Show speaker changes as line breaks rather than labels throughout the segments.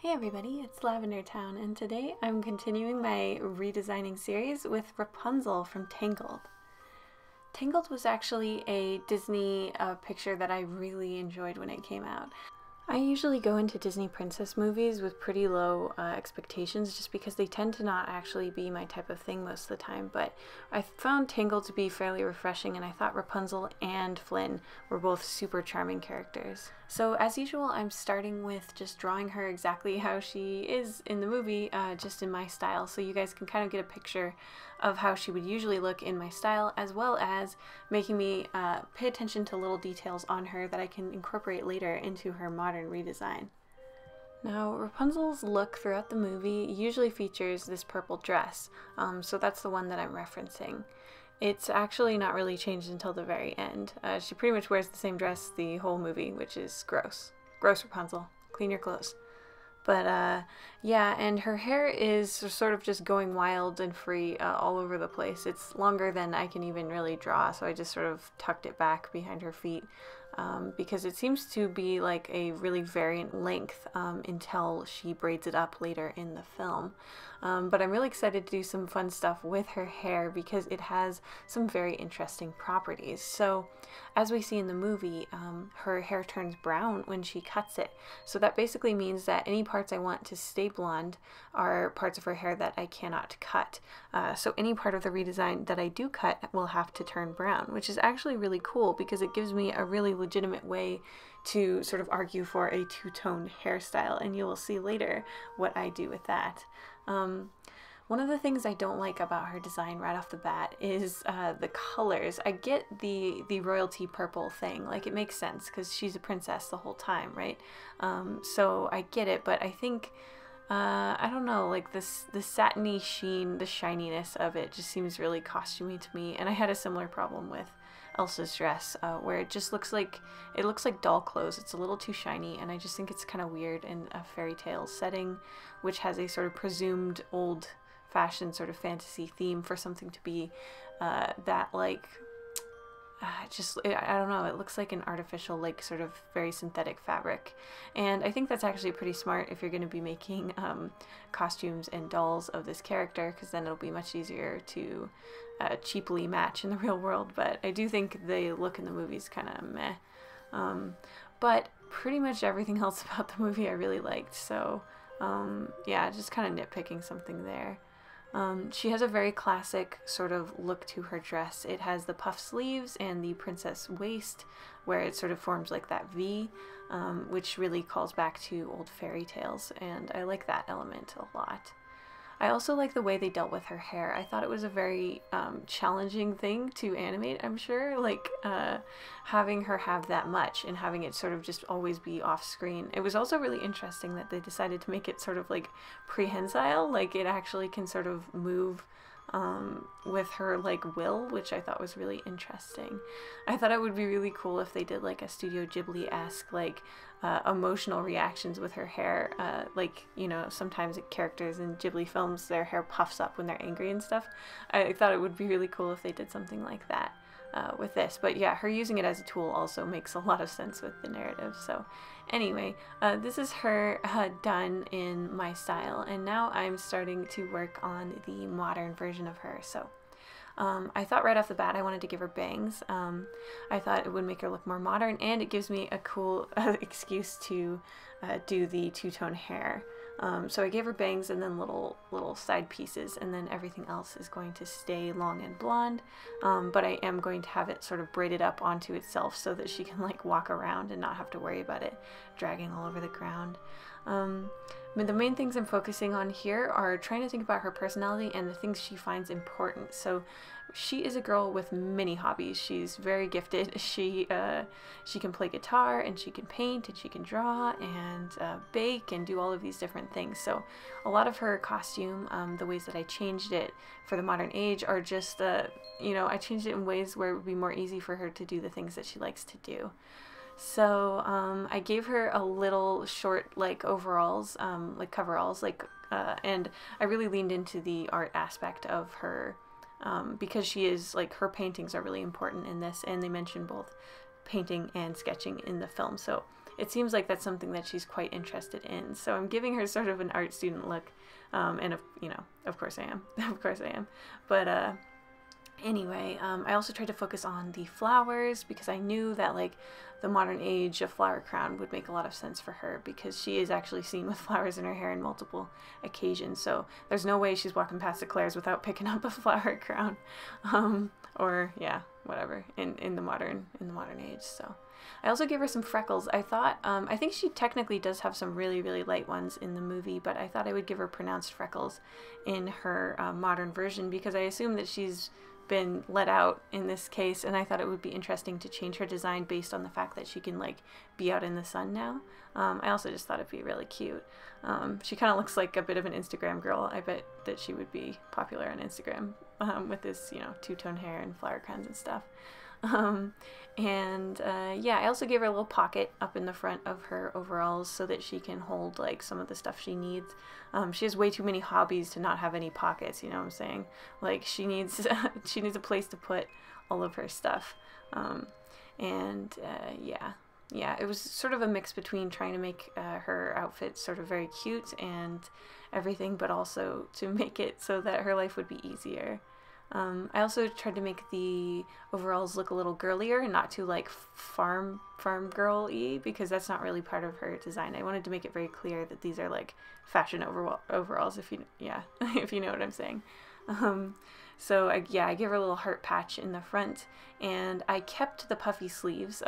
Hey everybody, it's Lavender Town, and today I'm continuing my redesigning series with Rapunzel from Tangled. Tangled was actually a Disney picture that I really enjoyed when it came out. I usually go into Disney princess movies with pretty low expectations just because they tend to not actually be my type of thing most of the time, but I found Tangled to be fairly refreshing, and I thought Rapunzel and Flynn were both super charming characters. So as usual, I'm starting with just drawing her exactly how she is in the movie, just in my style, so you guys can kind of get a picture of how she would usually look in my style, as well as making me pay attention to little details on her that I can incorporate later into her modern redesign. Now, Rapunzel's look throughout the movie usually features this purple dress, so that's the one that I'm referencing. It's actually not really changed until the very end. She pretty much wears the same dress the whole movie, which is gross. Gross, Rapunzel. Clean your clothes. But yeah, and her hair is sort of just going wild and free all over the place. It's longer than I can even really draw, so I just sort of tucked it back behind her feet because it seems to be like a really variant length until she braids it up later in the film. But I'm really excited to do some fun stuff with her hair because it has some very interesting properties. So as we see in the movie, her hair turns brown when she cuts it. So that basically means that any parts I want to stay blonde are parts of her hair that I cannot cut. So any part of the redesign that I do cut will have to turn brown, which is actually really cool because it gives me a really legitimate way to sort of argue for a two-toned hairstyle, and you will see later what I do with that. One of the things I don't like about her design right off the bat is the colors. I get the royalty purple thing, like it makes sense because she's a princess the whole time, right? So I get it, but I think I don't know, like the satiny sheen, the shininess of it just seems really costumey to me, and I had a similar problem with Elsa's dress, where it just looks like doll clothes. It's a little too shiny, and I just think it's kind of weird in a fairy tale setting, which has a sort of presumed old-fashioned sort of fantasy theme for something to be that like I don't know, it looks like an artificial, like sort of very synthetic fabric, and I think that's actually pretty smart if you're going to be making costumes and dolls of this character, because then it'll be much easier to cheaply match in the real world. But I do think the look in the movie is kind of meh, but pretty much everything else about the movie I really liked, so yeah, just kind of nitpicking something there. She has a very classic sort of look to her dress. It has the puff sleeves and the princess waist, where it sort of forms like that V, which really calls back to old fairy tales, and I like that element a lot. I also like the way they dealt with her hair. I thought it was a very challenging thing to animate, I'm sure, like having her have that much and having it sort of just always be off screen. It was also really interesting that they decided to make it sort of like prehensile, like it actually can sort of move with her like will, which I thought was really interesting. I thought it would be really cool if they did like a Studio Ghibli-esque like emotional reactions with her hair, like, you know, sometimes characters in Ghibli films, their hair puffs up when they're angry and stuff. I thought it would be really cool if they did something like that with this. But yeah, her using it as a tool also makes a lot of sense with the narrative. So anyway, this is her done in my style, and now I'm starting to work on the modern version of her. So I thought right off the bat I wanted to give her bangs. I thought it would make her look more modern, and it gives me a cool excuse to do the two-tone hair. So I gave her bangs and then little side pieces, and then everything else is going to stay long and blonde, but I am going to have it sort of braided up onto itself so that she can like walk around and not have to worry about it dragging all over the ground. The main things I'm focusing on here are trying to think about her personality and the things she finds important. So she is a girl with many hobbies. She's very gifted. She can play guitar, and she can paint, and she can draw, and bake, and do all of these different things. So a lot of her costume, the ways that I changed it for the modern age are just, you know, I changed it in ways where it would be more easy for her to do the things that she likes to do. So I gave her a little short like overalls, like coveralls, like and I really leaned into the art aspect of her because she is like, her paintings are really important in this, and they mention both painting and sketching in the film. So it seems like that's something that she's quite interested in. So I'm giving her sort of an art student look, and you know, of course I am, of course I am. But anyway, I also tried to focus on the flowers because I knew that like the modern age of flower crown would make a lot of sense for her, because she is actually seen with flowers in her hair in multiple occasions. So there's no way she's walking past the Claire's without picking up a flower crown, or yeah, whatever in the modern age. So I also gave her some freckles. I thought, I think she technically does have some really, really light ones in the movie, but I thought I would give her pronounced freckles in her modern version, because I assume that she's been let out in this case, and I thought it would be interesting to change her design based on the fact that she can like be out in the sun now. I also just thought it'd be really cute. She kind of looks like a bit of an Instagram girl. I bet that she would be popular on Instagram with this, you know, two-tone hair and flower crowns and stuff. Yeah, I also gave her a little pocket up in the front of her overalls so that she can hold like some of the stuff she needs. She has way too many hobbies to not have any pockets, you know what I'm saying? Like she needs she needs a place to put all of her stuff. Yeah, it was sort of a mix between trying to make her outfit sort of very cute and everything, but also to make it so that her life would be easier. I also tried to make the overalls look a little girlier and not too like farm girl-y, because that's not really part of her design. I wanted to make it very clear that these are like fashion overalls, if you if you know what I'm saying. So I gave her a little heart patch in the front, and I kept the puffy sleeves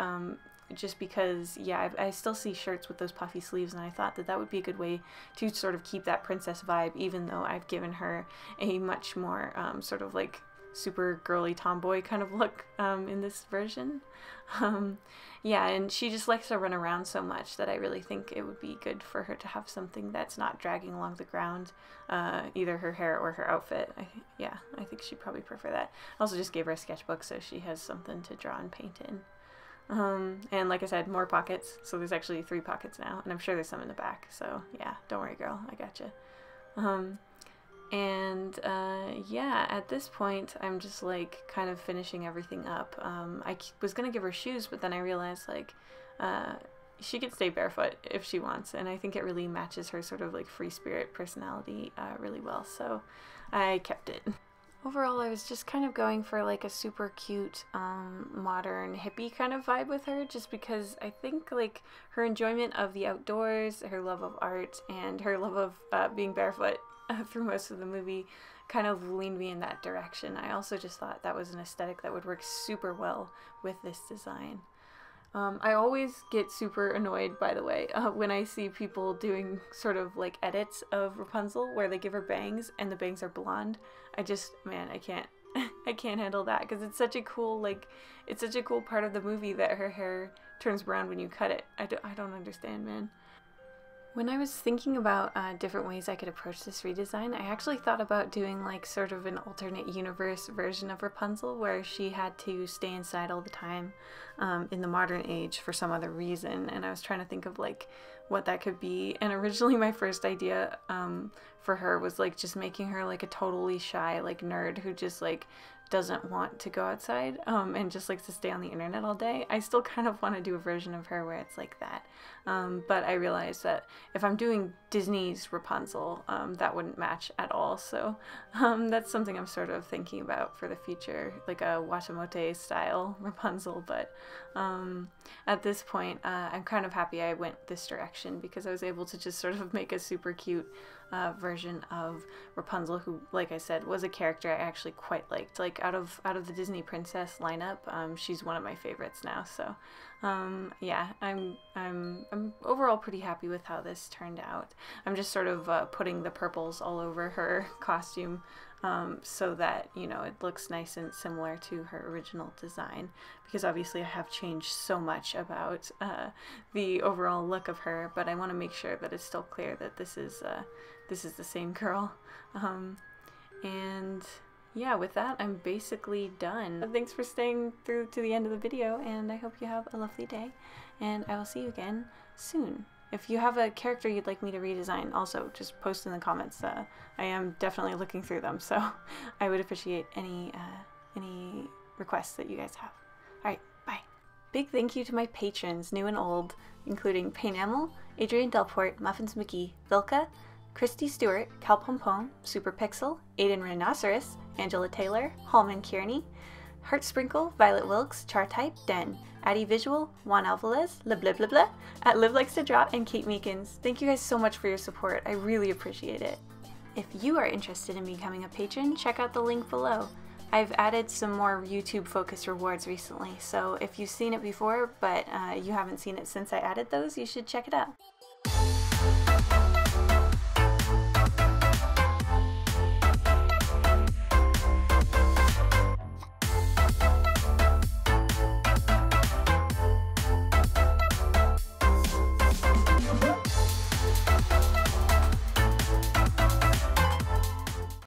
just because, yeah, I still see shirts with those puffy sleeves, and I thought that that would be a good way to sort of keep that princess vibe, even though I've given her a much more sort of like super girly tomboy kind of look in this version. Yeah, and she just likes to run around so much that I really think it would be good for her to have something that's not dragging along the ground, either her hair or her outfit. I think she'd probably prefer that. I also just gave her a sketchbook so she has something to draw and paint in. And like I said, more pockets, so there's actually 3 pockets now, and I'm sure there's some in the back, so yeah, don't worry girl, I gotcha. Yeah, at this point I'm just like kind of finishing everything up. I was gonna give her shoes, but then I realized like she could stay barefoot if she wants, and I think it really matches her sort of like free spirit personality really well, so I kept it. Overall, I was just kind of going for like a super cute, modern hippie kind of vibe with her, just because I think like her enjoyment of the outdoors, her love of art, and her love of being barefoot through most of the movie kind of leaned me in that direction. I also just thought that was an aesthetic that would work super well with this design. I always get super annoyed, by the way, when I see people doing sort of like edits of Rapunzel where they give her bangs and the bangs are blonde. Man, I can't, I can't handle that, because it's such a cool, like, it's such a cool part of the movie that her hair turns brown when you cut it. I don't understand, man. When I was thinking about different ways I could approach this redesign, I actually thought about doing like sort of an alternate universe version of Rapunzel where she had to stay inside all the time in the modern age for some other reason, and I was trying to think of like what that could be. And originally my first idea for her was like just making her like a totally shy like nerd who just like doesn't want to go outside and just likes to stay on the internet all day. I still kind of want to do a version of her where it's like that, but I realized that if I'm doing Disney's Rapunzel, that wouldn't match at all, so that's something I'm sort of thinking about for the future, like a Watamote style Rapunzel. But at this point I'm kind of happy I went this direction, because I was able to just sort of make a super cute version of Rapunzel, who, like I said, was a character I actually quite liked. Like out of the Disney princess lineup, she's one of my favorites now. So yeah, I'm overall pretty happy with how this turned out. I'm just sort of putting the purples all over her costume so that, you know, it looks nice and similar to her original design, because obviously I have changed so much about the overall look of her, but I want to make sure that it's still clear that this is the same girl. And yeah, with that, I'm basically done. Thanks for staying through to the end of the video, and I hope you have a lovely day, and I will see you again soon. If you have a character you'd like me to redesign, also just post in the comments. I am definitely looking through them, so I would appreciate any requests that you guys have. Alright, bye! Big thank you to my patrons, new and old, including Paynamel, Adrian Delport, Muffins McGee, Vilka, Christy Stewart, Cal Pompom, Super Pixel, Aiden Rhinoceros, Angela Taylor, Hallman Kearney, Heart Sprinkle, Violet Wilkes, Chartype, Den, Addie Visual, Juan Alvarez, blah blah blah blah, at Liv Likes to Draw, and Kate Meekins. Thank you guys so much for your support. I really appreciate it. If you are interested in becoming a patron, check out the link below. I've added some more YouTube-focused rewards recently, so if you've seen it before, but you haven't seen it since I added those, you should check it out.